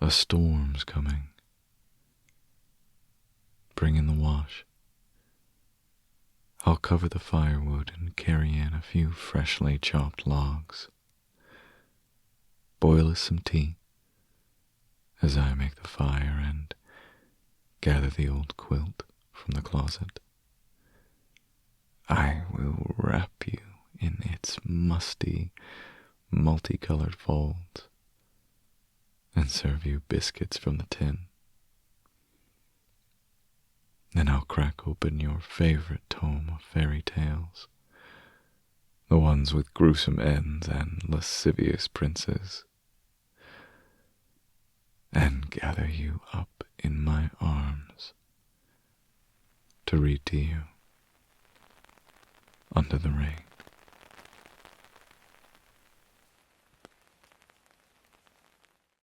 A storm's coming. Bring in the wash. I'll cover the firewood and carry in a few freshly chopped logs. Boil us some tea as I make the fire and gather the old quilt from the closet. I will wrap you in its musty, multicolored folds and serve you biscuits from the tin. Then I'll crack open your favorite tome of fairy tales, the ones with gruesome ends and lascivious princes, and gather you up in my arms to read to you under the rain.